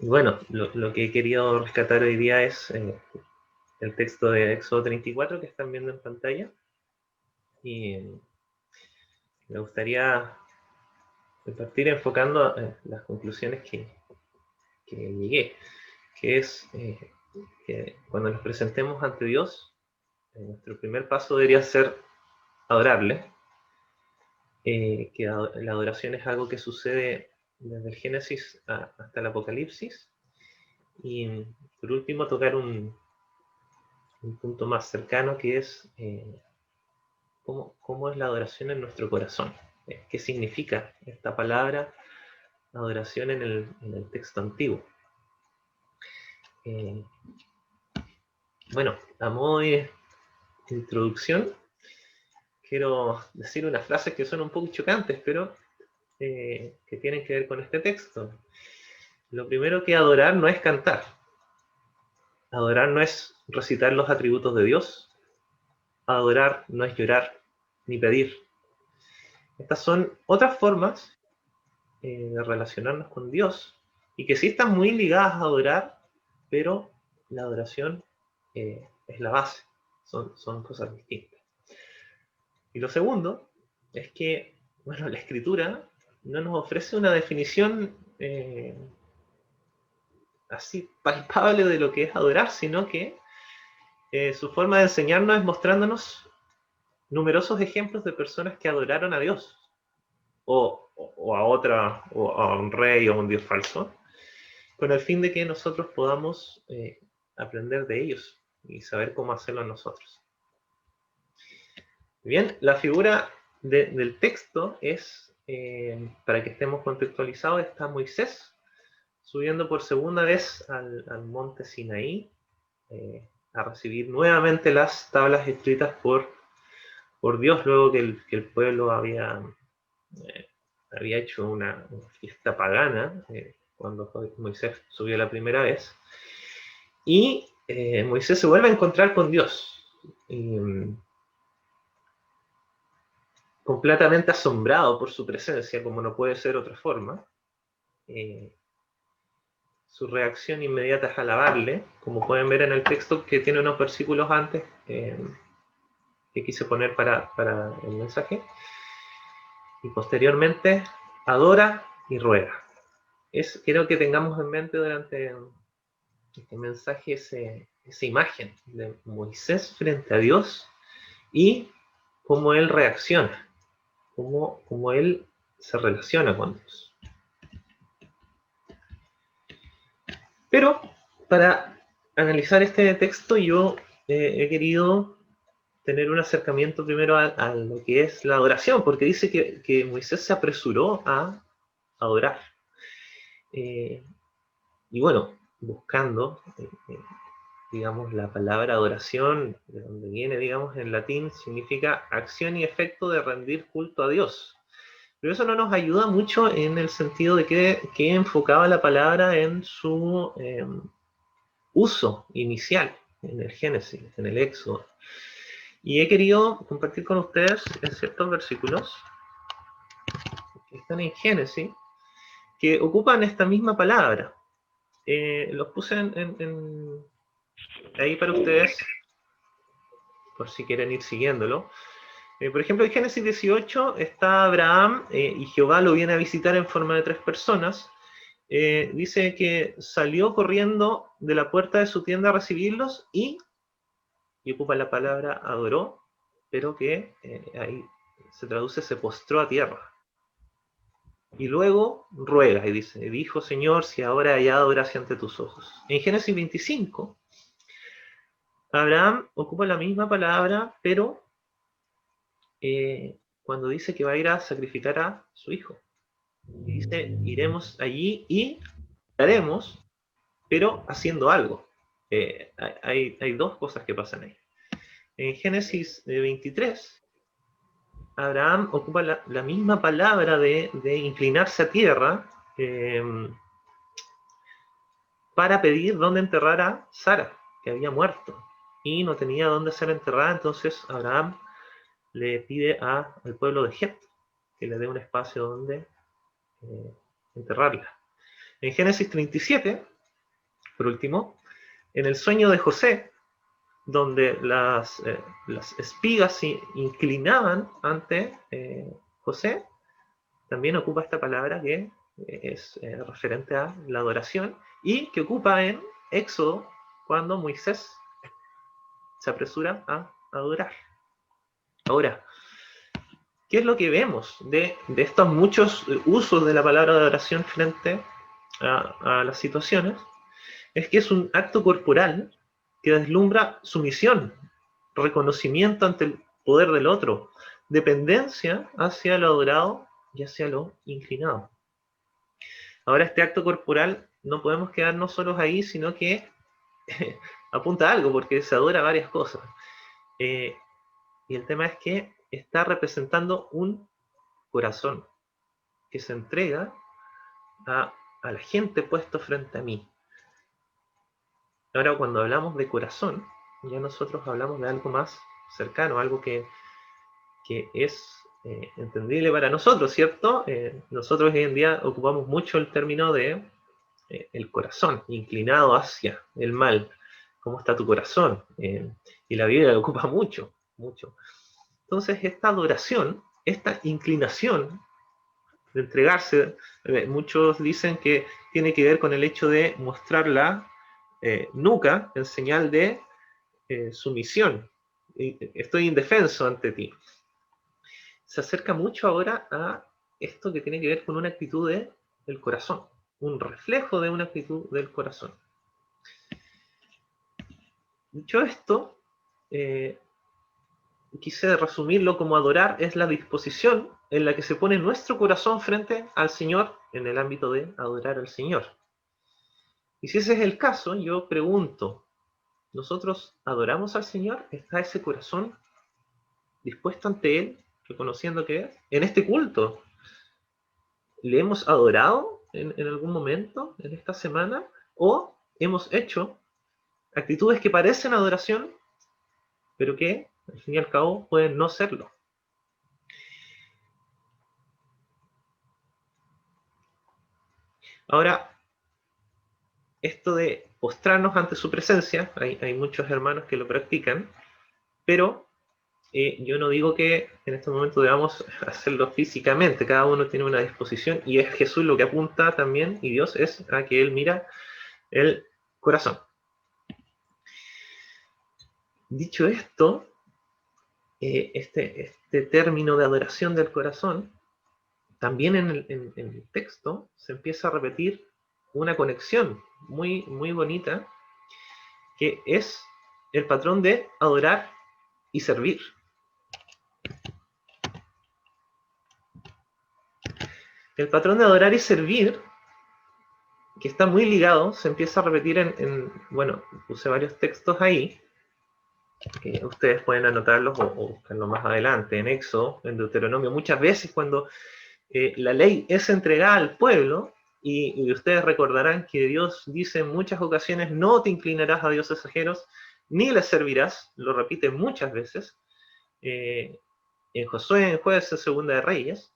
Bueno, lo que he querido rescatar hoy día es el texto de Éxodo 34 que están viendo en pantalla. Y me gustaría partir enfocando las conclusiones que llegué, que es que cuando nos presentemos ante Dios, nuestro primer paso debería ser adorarle, que la adoración es algo que sucede desde el Génesis hasta el Apocalipsis, y por último tocar un punto más cercano que es cómo es la adoración en nuestro corazón. ¿Qué significa esta palabra adoración en el texto antiguo? Bueno, a modo de introducción, quiero decir unas frases que son un poco chocantes, pero que tienen que ver con este texto. Lo primero que adorar no es cantar. Adorar no es recitar los atributos de Dios. Adorar no es llorar ni pedir. Estas son otras formas de relacionarnos con Dios y que sí están muy ligadas a adorar, pero la adoración es la base, son cosas distintas. Y lo segundo es que, bueno, la escritura no nos ofrece una definición así palpable de lo que es adorar, sino que su forma de enseñarnos es mostrándonos numerosos ejemplos de personas que adoraron a Dios o a otra, o a un rey o a un dios falso, con el fin de que nosotros podamos aprender de ellos y saber cómo hacerlo nosotros. Bien, la figura del texto es, para que estemos contextualizados, está Moisés subiendo por segunda vez al monte Sinaí a recibir nuevamente las tablas escritas por Dios, luego que el pueblo había hecho una fiesta pagana cuando Moisés subió la primera vez. Y Moisés se vuelve a encontrar con Dios, completamente asombrado por su presencia, como no puede ser otra forma. Su reacción inmediata es alabarle, como pueden ver en el texto que tiene unos versículos antes que quise poner para el mensaje. Y posteriormente adora y ruega. Quiero que tengamos en mente durante este mensaje esa imagen de Moisés frente a Dios y cómo él reacciona, cómo él se relaciona con Dios. Pero para analizar este texto yo he querido tener un acercamiento primero a lo que es la adoración, porque dice que Moisés se apresuró a adorar. Y bueno, buscando, digamos, la palabra adoración, de donde viene, digamos, en latín, significa acción y efecto de rendir culto a Dios. Pero eso no nos ayuda mucho en el sentido de que enfocaba la palabra en su uso inicial, en el Génesis, en el Éxodo. Y he querido compartir con ustedes en ciertos versículos que están en Génesis, que ocupan esta misma palabra. Los puse ahí para ustedes, por si quieren ir siguiéndolo. Por ejemplo, en Génesis 18 está Abraham y Jehová lo viene a visitar en forma de 3 personas. Dice que salió corriendo de la puerta de su tienda a recibirlos y ocupa la palabra adoró, pero que ahí se traduce se postró a tierra. Y luego ruega y dice, dijo Señor, si ahora he hallado gracia ante tus ojos. En Génesis 25, Abraham ocupa la misma palabra, pero cuando dice que va a ir a sacrificar a su hijo. Y dice, iremos allí y haremos, pero haciendo algo. Hay dos cosas que pasan ahí. En Génesis 23, Abraham ocupa la misma palabra de inclinarse a tierra para pedir dónde enterrar a Sara, que había muerto y no tenía dónde ser enterrada. Entonces Abraham le pide al pueblo de Het que le dé un espacio donde enterrarla. En Génesis 37, Por último, en el sueño de José, donde las espigas se inclinaban ante José, también ocupa esta palabra que es referente a la adoración y que ocupa en Éxodo cuando Moisés se apresura a adorar. Ahora, ¿qué es lo que vemos de estos muchos usos de la palabra de adoración frente a las situaciones? Es que es un acto corporal que deslumbra sumisión, reconocimiento ante el poder del otro, dependencia hacia lo adorado y hacia lo inclinado. Ahora, este acto corporal no podemos quedarnos solos ahí, sino que apunta a algo, porque se adora varias cosas. Y el tema es que está representando un corazón que se entrega a la gente puesto frente a mí. Ahora, cuando hablamos de corazón, ya nosotros hablamos de algo más cercano, algo que es entendible para nosotros, ¿cierto? Nosotros hoy en día ocupamos mucho el término de el corazón, inclinado hacia el mal. ¿Cómo está tu corazón? Y la Biblia lo ocupa mucho, mucho. Entonces, esta adoración, esta inclinación de entregarse, muchos dicen que tiene que ver con el hecho de mostrar la nuca en señal de sumisión. Estoy indefenso ante ti. Se acerca mucho ahora a esto que tiene que ver con una actitud del corazón, un reflejo de una actitud del corazón. Dicho esto, quise resumirlo como adorar es la disposición en la que se pone nuestro corazón frente al Señor en el ámbito de adorar al Señor. Y si ese es el caso, yo pregunto, ¿nosotros adoramos al Señor? ¿Está ese corazón dispuesto ante Él, reconociendo que es? En este culto, ¿le hemos adorado en algún momento en esta semana? ¿O hemos hecho actitudes que parecen adoración, pero que al fin y al cabo pueden no serlo? Ahora, esto de postrarnos ante su presencia, hay muchos hermanos que lo practican, pero yo no digo que en este momento debamos hacerlo físicamente, cada uno tiene una disposición y es Jesús lo que apunta también, y Dios es a que Él mira el corazón. Dicho esto, este término de adoración del corazón, también en el texto se empieza a repetir una conexión muy, muy bonita, que es el patrón de adorar y servir. El patrón de adorar y servir, que está muy ligado, se empieza a repetir bueno, puse varios textos ahí, que ustedes pueden anotarlos o buscarlos más adelante, en Éxodo, en Deuteronomio. Muchas veces cuando la ley es entregada al pueblo, y ustedes recordarán que Dios dice en muchas ocasiones, no te inclinarás a dioses ajenos, ni les servirás, lo repite muchas veces, en Josué, en Jueces, en Segunda de Reyes,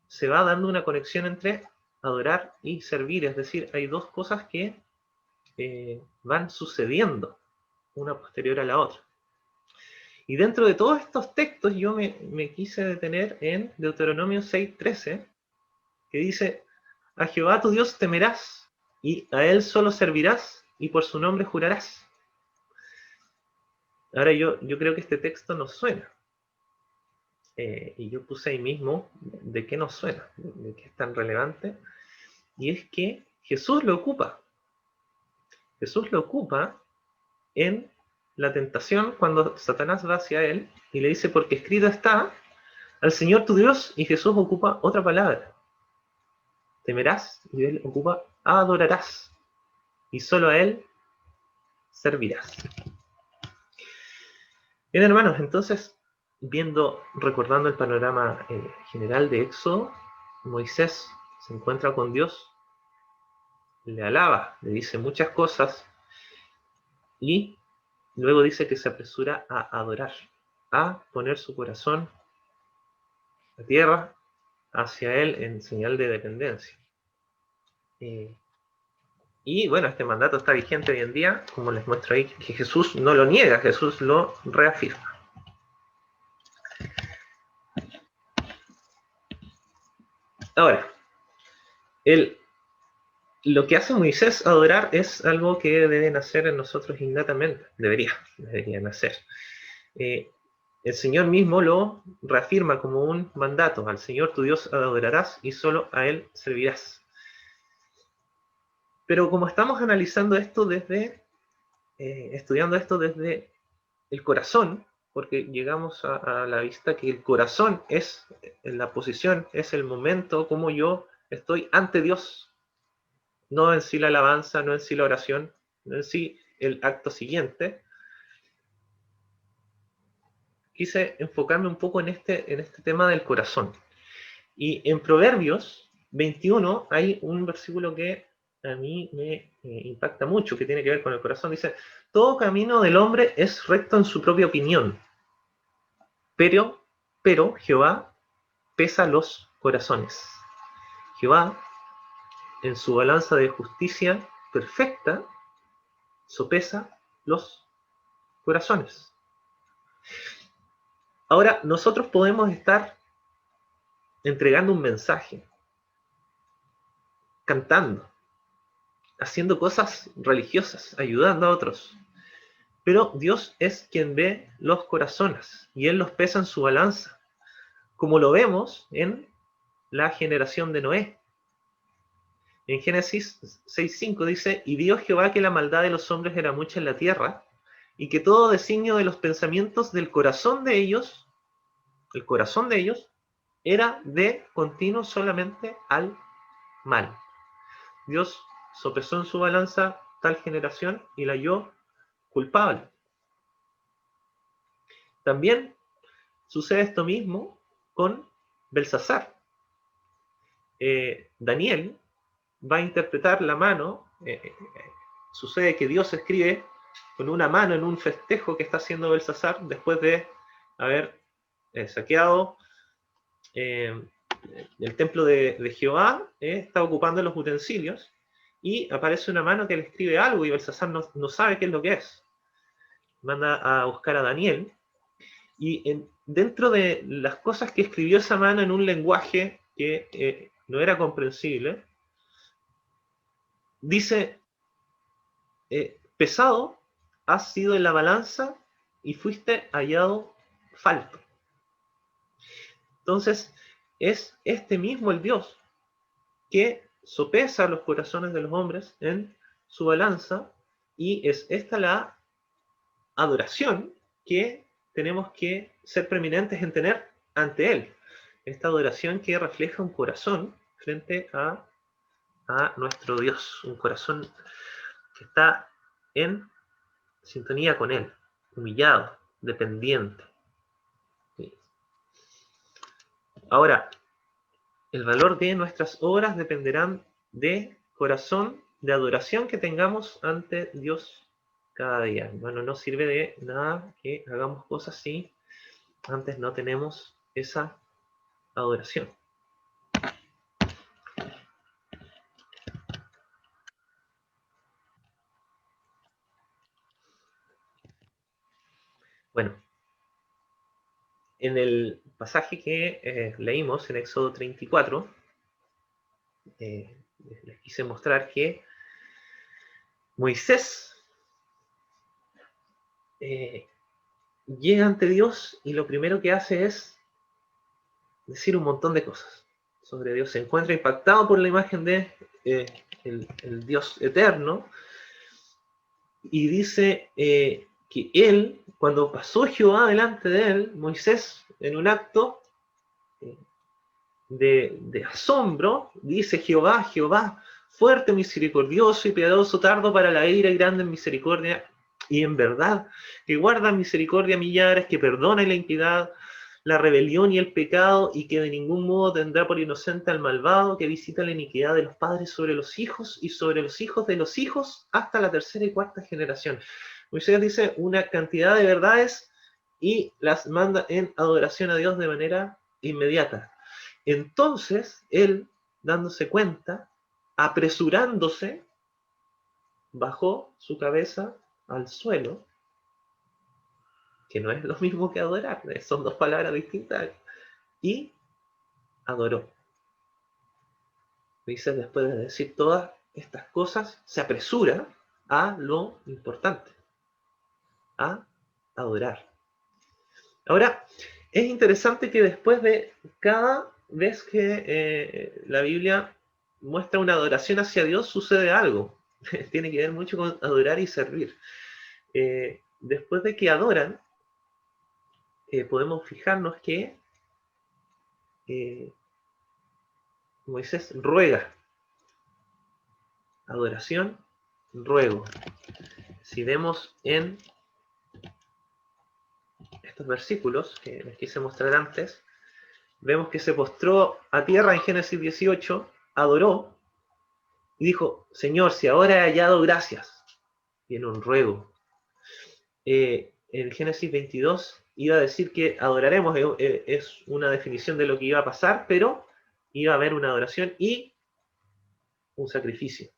se va dando una conexión entre adorar y servir, es decir, hay dos cosas que van sucediendo una posterior a la otra. Y dentro de todos estos textos yo me quise detener en Deuteronomio 6:13, que dice, a Jehová tu Dios temerás, y a Él solo servirás, y por su nombre jurarás. Ahora yo creo que este texto nos suena. Y yo puse ahí mismo de qué nos suena, de qué es tan relevante. Y es que Jesús lo ocupa. Jesús lo ocupa en la tentación cuando Satanás va hacia él y le dice, porque escrito está, al Señor tu Dios, y Jesús ocupa otra palabra. Temerás, y él ocupa adorarás, y solo a él servirás. Bien, hermanos, entonces, recordando el panorama general de Éxodo, Moisés se encuentra con Dios, le alaba, le dice muchas cosas, y luego dice que se apresura a adorar, a poner su corazón a tierra hacia él en señal de dependencia. Y bueno, este mandato está vigente hoy en día, como les muestro ahí, que Jesús no lo niega, Jesús lo reafirma. Ahora, lo que hace Moisés adorar es algo que debe nacer en nosotros innatamente, debería nacer. El Señor mismo lo reafirma como un mandato: al Señor tu Dios adorarás y solo a Él servirás. Pero como estamos analizando esto estudiando esto desde el corazón, porque llegamos a la vista que el corazón es la posición, es el momento como yo estoy ante Dios, no en sí la alabanza, no en sí la oración, no en sí el acto siguiente. Quise enfocarme un poco en este tema del corazón. Y en Proverbios 21 hay un versículo que a mí me impacta mucho, que tiene que ver con el corazón. Dice: todo camino del hombre es recto en su propia opinión, pero Jehová pesa los corazones. Jehová, en su balanza de justicia perfecta, sopesa los corazones. Ahora, nosotros podemos estar entregando un mensaje, cantando, haciendo cosas religiosas, ayudando a otros. Pero Dios es quien ve los corazones y Él los pesa en su balanza, como lo vemos en la generación de Noé. En Génesis 6:5 dice: y vio Jehová que la maldad de los hombres era mucha en la tierra, y que todo designio de los pensamientos del corazón de ellos, el corazón de ellos, era de continuo solamente al mal. Dios sopesó en su balanza tal generación y la halló culpable. También sucede esto mismo con Belsasar. Daniel va a interpretar la mano. Sucede que Dios escribe con una mano en un festejo que está haciendo Belsasar después de haber saqueado el templo de Jehová, está ocupando los utensilios, y aparece una mano que le escribe algo y Belsasar no sabe qué es lo que es. Manda a buscar a Daniel, y dentro de las cosas que escribió esa mano en un lenguaje que no era comprensible, dice: pesado has sido en la balanza y fuiste hallado falto. Entonces, es este mismo el Dios que sopesa los corazones de los hombres en su balanza, y es esta la adoración que tenemos que ser preeminentes en tener ante Él. Esta adoración que refleja un corazón frente a nuestro Dios, un corazón que está en sintonía con Él, humillado, dependiente. Ahora, el valor de nuestras obras dependerán de corazón, de adoración que tengamos ante Dios cada día. Bueno, no sirve de nada que hagamos cosas si antes no tenemos esa adoración. Bueno, en el pasaje que leímos en Éxodo 34, les quise mostrar que Moisés llega ante Dios y lo primero que hace es decir un montón de cosas sobre Dios. Se encuentra impactado por la imagen de el Dios eterno, y dice que él, cuando pasó Jehová delante de él, Moisés, en un acto de asombro, dice: Jehová, Jehová, fuerte, misericordioso y piadoso, tardo para la ira y grande en misericordia y en verdad, que guarda misericordia millares, que perdona la impiedad, la rebelión y el pecado, y que de ningún modo tendrá por inocente al malvado, que visita la iniquidad de los padres sobre los hijos y sobre los hijos de los hijos hasta la tercera y cuarta generación. Moisés dice una cantidad de verdades y las manda en adoración a Dios de manera inmediata. Entonces, él, dándose cuenta, apresurándose, bajó su cabeza al suelo, que no es lo mismo que adorar, son dos palabras distintas, y adoró. Moisés, después de decir todas estas cosas, se apresura a lo importante, a adorar. Ahora, es interesante que después de cada vez que la Biblia muestra una adoración hacia Dios, sucede algo. Tiene que ver mucho con adorar y servir. Después de que adoran, podemos fijarnos que Moisés ruega. Adoración, ruego. Si vemos en estos versículos que les quise mostrar antes, vemos que se postró a tierra en Génesis 18, adoró y dijo, Señor, si ahora he hallado gracias, viene un ruego. En Génesis 22 iba a decir que adoraremos, es una definición de lo que iba a pasar, pero iba a haber una adoración y un sacrificio.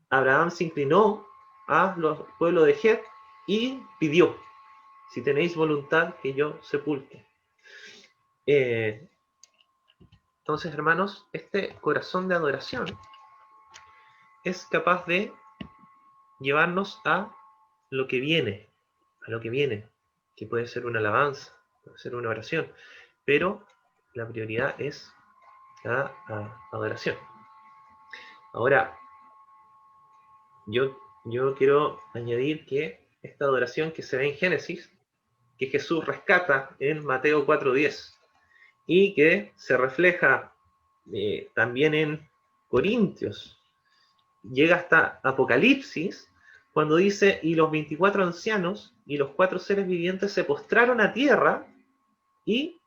Abraham se inclinó a los pueblos de Het y pidió, si tenéis voluntad, que yo sepulte. Entonces, hermanos, este corazón de adoración es capaz de llevarnos a lo que viene, que puede ser una alabanza, puede ser una oración, pero la prioridad es la adoración. Ahora, yo quiero añadir que esta adoración que se ve en Génesis, que Jesús rescata en Mateo 4:10 y que se refleja también en Corintios, llega hasta Apocalipsis, cuando dice, y los 24 ancianos y los 4 seres vivientes se postraron a tierra y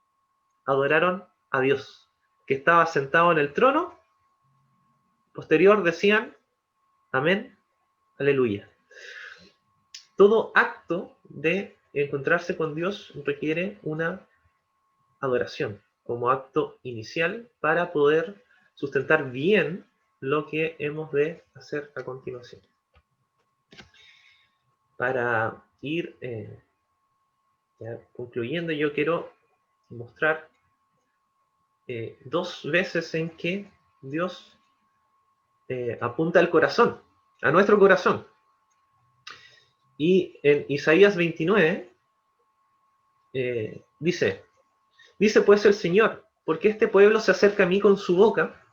adoraron a Dios, que estaba sentado en el trono. Posterior decían, amén, aleluya. Todo acto de encontrarse con Dios requiere una adoración como acto inicial para poder sustentar bien lo que hemos de hacer a continuación. Para ir concluyendo, yo quiero mostrar dos veces en que Dios apunta al corazón, a nuestro corazón. Y en Isaías 29 dice pues el Señor, porque este pueblo se acerca a mí con su boca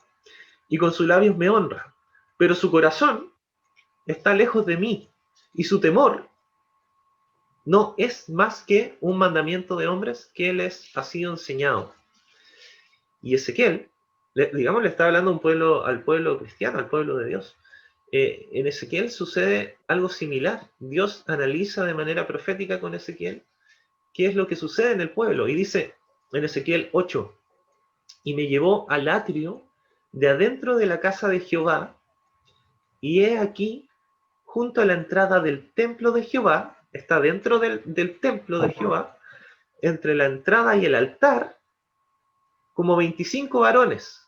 y con sus labios me honra, pero su corazón está lejos de mí y su temor no es más que un mandamiento de hombres que les ha sido enseñado. Y Ezequiel, digamos, le está hablando al pueblo cristiano, al pueblo de Dios. En Ezequiel sucede algo similar. Dios analiza de manera profética con Ezequiel qué es lo que sucede en el pueblo. Y dice en Ezequiel 8, y me llevó al atrio de adentro de la casa de Jehová, y he aquí, junto a la entrada del templo de Jehová, está dentro del templo de Jehová, entre la entrada y el altar, como 25 varones.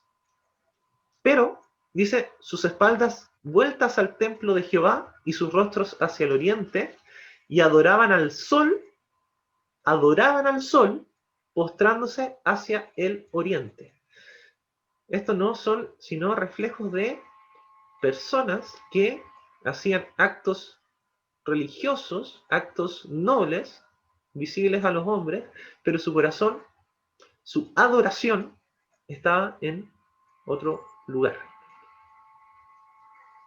Pero, dice, sus espaldas vueltas al templo de Jehová y sus rostros hacia el oriente, y adoraban al sol, postrándose hacia el oriente. Estos no son sino reflejos de personas que hacían actos religiosos, actos nobles, visibles a los hombres, pero su corazón, su adoración, estaba en otro lugar.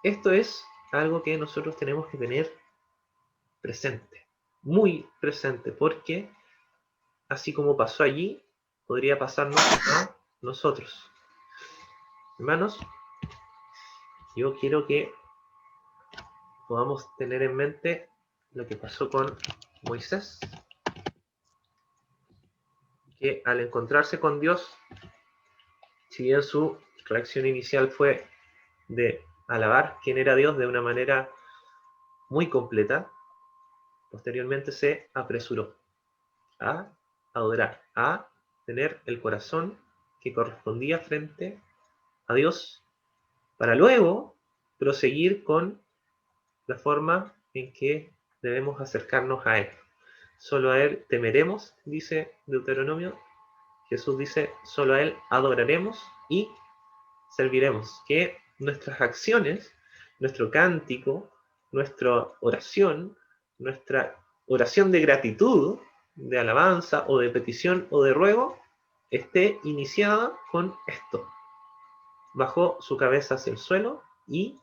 Esto es algo que nosotros tenemos que tener presente, muy presente, porque así como pasó allí, podría pasarnos a nosotros. Hermanos, yo quiero que podamos tener en mente lo que pasó con Moisés, que al encontrarse con Dios, si bien su reacción inicial fue de alabar quién era Dios de una manera muy completa, posteriormente se apresuró a adorar, a tener el corazón que correspondía frente a Dios, para luego proseguir con la forma en que debemos acercarnos a Él. Solo a Él temeremos, dice Deuteronomio. Jesús dice, solo a Él adoraremos y serviremos. Que nuestras acciones, nuestro cántico, nuestra oración de gratitud, de alabanza o de petición o de ruego, esté iniciada con esto. Bajó su cabeza hacia el suelo y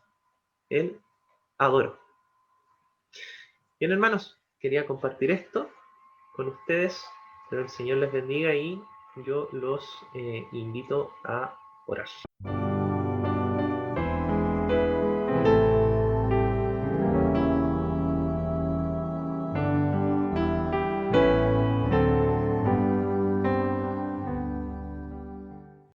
Él adoró. Bien, hermanos, quería compartir esto con ustedes. Que el Señor les bendiga y yo los invito a orar.